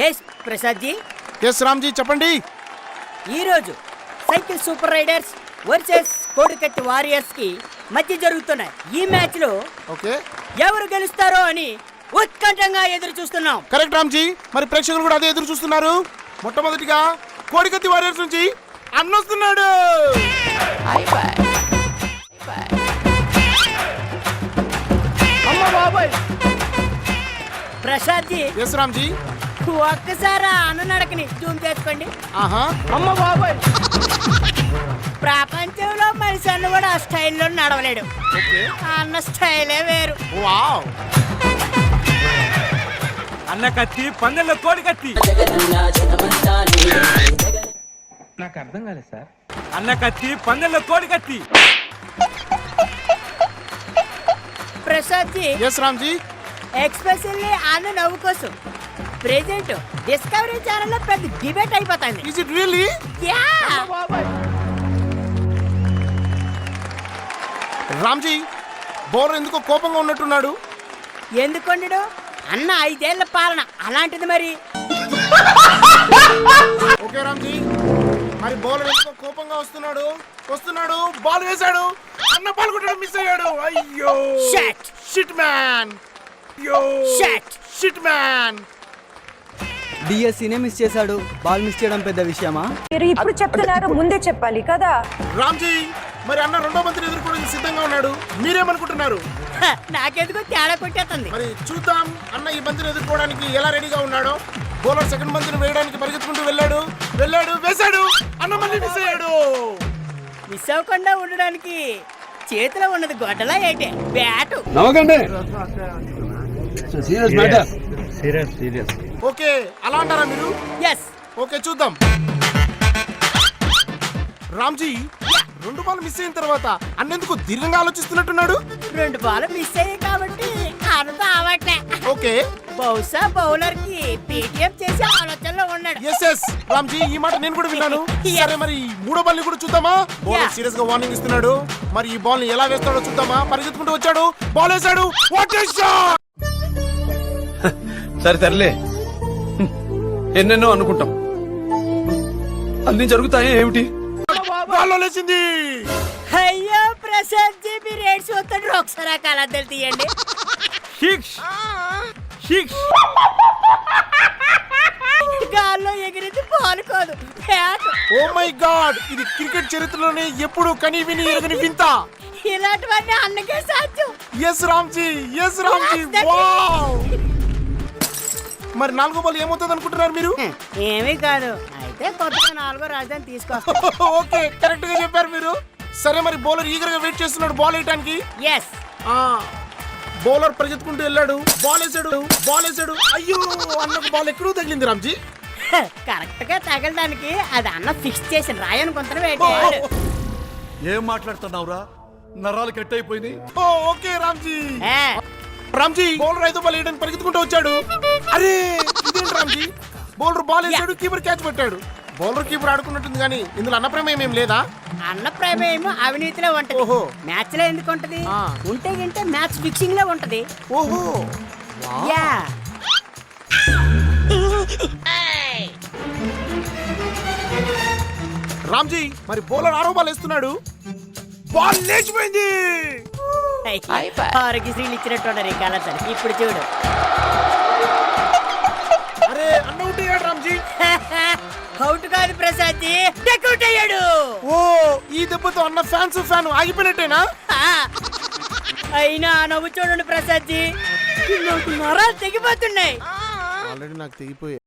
Yes Prasad ji. S Ramji చెప్పండి. ఈరోజు cycle super riders versus Kodikatti warriors కి మధ్య జరుగుతున్న ఈ మ్యాచ్ లో ఓకే ఎవరు గెలుస్తారో అని ఉత్కంఠంగా ఎదురు చూస్తున్నాం. కరెక్ట్ రామ్జీ. మరి ప్రేక్షకులు కూడా అదే ఎదురు చూస్తున్నారు. మొట్టమొదటిగా కోడికత్తి వారియర్స్ నుంచి అన్నొస్తున్నాడు. ప్రసాద్ జీ. ఎస్ రామ్జీ. ఒక్కసారి అన్న నడకని జూమ్ చేసుకోండి. ఆహా. అమ్మ బాబాయ్, ప్రపంచంలో మనిషి అన్న కూడా ఆ స్టైల్లో నడవలేడు. అన్న స్టైలే వేరు. వావ్. అన్న కత్తి పందెంలో కోడి కత్తి. నాకు అర్థం కాలేదు సార్. అన్న కత్తి పందెంలో కోడి కత్తి. ప్రసాద్ జీ. ఎస్ రామ్జీ. ఎక్స్పెషల్లీ అన్న నవ్వు కోసం ప్రెజెంట్ డిస్కవరీ ఛానల్ లో పెద్ద డిబేట్ అయిపోతుంది. Is it really? Yeah. Ramji bowler ఎందుకో కోపంగా ఉన్నట్టున్నాడు. ఎందుకొండడు? అన్న 5 ఏళ్ల పాలన అలాంటిది మరి. ఓకే రామ్జీ. మరి బౌలర్ ఎందుకో కోపంగా వస్తున్నాడు. బాల్ వేశాడు. అన్న బాల్ కొట్టడం మిస్ అయ్యాడు. అయ్యో షట్. Shit man. అయ్యో షట్. Shit man. డిఎస్సీనే మిస్ చేశాడు. బాల్ మిస్ చేయడం పెద్ద విషయమా? మీరు ఇప్పుడు చెప్తున్నారు, ముందే చెప్పాలి కదా. రామ్జీ మరి అన్న రెండో బంతిని ఎదుర్కోవడానికి సిద్ధంగా ఉన్నాడు. మీరేమనుకుంటున్నారు? నాకెందుకు తేడా కొట్టేస్తుంది. మరి చూద్దాం అన్న ఈ బంతిని ఎదుర్కోవడానికి ఎలా రెడీగా ఉన్నాడో. బౌలర్ సెకండ్ బంతిని వేయడానికి పరిగెత్తుకుంటూ వెళ్ళాడు. వేశాడు. అన్న మళ్ళీ మిస్ అయ్యాడు. మిస్ అవ్వకుండా ఉండడానికి చేతిలో ఉన్నది గొడ్డలా ఏంటి? బ్యాటు. ఓకే అలా అంటారా మీరు? ఎస్. ఓకే చూద్దాం. రామ్జీ 2 బాల్ మిస్ అయిన తర్వాత అన్నెందుకు దీర్ఘంగా ఆలోచిస్తున్నట్టున్నాడు. 2 బాల్ మిస్ అయ్యాయి కాబట్టి అర్థం అవట్లే. ఓకే బహుశా బౌలర్ కి పేటిఎం చేసే ఆలోచనలో ఉన్నాడు. ఎస్ రామ్జీ ఈ మాట నేను కూడా విన్నాను. సరే మరి మూడో బాల్ ని కూడా చూద్దామా? బౌలర్ సీరియస్ గా వార్నింగ్ ఇస్తున్నాడు. మరి ఈ బాల్ ని ఎలా వేస్తాడో చూద్దామా? పరిగెత్తుకుంటూ వచ్చాడు. బాల్ వేశాడు. What a shot! సరే తరలే, ఎన్నెన్నో అనుకుంటాం, అన్ని జరుగుతాయి ఏమిటి? బాల్లో లేచింది. అయ్యో ప్రసాద్ జీ, మీరు ఏడ్చి వస్తాడు. ఒకసారి ఆ కళాద్దలు తీయండి. గాల్లో ఎగిరింది బాల్ కాదు, బ్యాట్. ఓ మై గాడ్, ఇది క్రికెట్ చరిత్రలోనే ఎప్పుడు కని విని ఎరగని వింత. ఇలాంటివన్నీ అన్నకే సాధ్యం. ఎస్ రామ్జీ. వావ్. మరి 4వ బాల్ ఏమవుతుంది అనుకుంటున్నారు మీరు? ఏమీ కాదు. అయితే కొత్తగా 4వ రాజధాని తీసుకొస్తా. ఓకే కరెక్ట్ గా చెప్పారు మీరు. సరే మరి బౌలర్ ఈగర్ గా వెయిట్ చేస్తున్నాడు బాల్ వేయడానికి. ఎస్. బౌలర్ పరిగెత్తుకుంటూ వెళ్ళాడు. బాల్ వేసాడు. అయ్యో అన్నకు బాల్ ఎక్కడో తగిలింది రామ్జీ. కరెక్ట్ గా తగలడానికి అది అన్న ఫిక్స్ చేసిన రాయను కొంత వేటాడు. ఏం మాట్లాడుతున్నావురా? నరాలు కట్ అయిపోయినాయి. ఓకే రామ్జీ బౌలర్ 5వ బాల్ వేయడానికి పరిగెత్తుకుంటూ వచ్చాడు. అరే ఇదేంటి రామ్జీ, బౌలర్ బాల్ వేసాడు, కీపర్ క్యాచ్ పెట్టాడు. బౌలర్ కీపర్ ఆడుకున్నట్టుంది కానీ ఇందులో అన్న ప్రమేయం ఏం లేదా? అన్న ప్రమేయం అవినీతిలో ఉంటది. ఓహో. మ్యాచ్ లో ఎందుకు ఉంటది? ఉంటే గింటే మ్యాచ్ ఫిక్సింగ్ లో ఉంటది. ఓహో యా. రామ్జీ మరి బౌలర్ 6వ బాల్ వేస్తున్నాడు. బాల్ లేచిపోయింది. ఆరోగ్యశ్రీలు ఇచ్చినట్టున్నారు ఈ కాలతని. ఇప్పుడు చూడు. అరే అన్న అవుట్ అయ్యాడు రామ్జీ. అవుట్ కాదు ప్రసాద్ జీ, డెకౌట్ అయ్యాడు. ఓ ఈ దెబ్బతో అన్న ఫ్యాన్ ఆగిపోయినట్టేనా? అయినా నవ్వు చూడండి ప్రసాద్ జీ, నరాలు తెగిపోతున్నాయి. ఆల్రెడీ నాకు తెగిపోయాయి.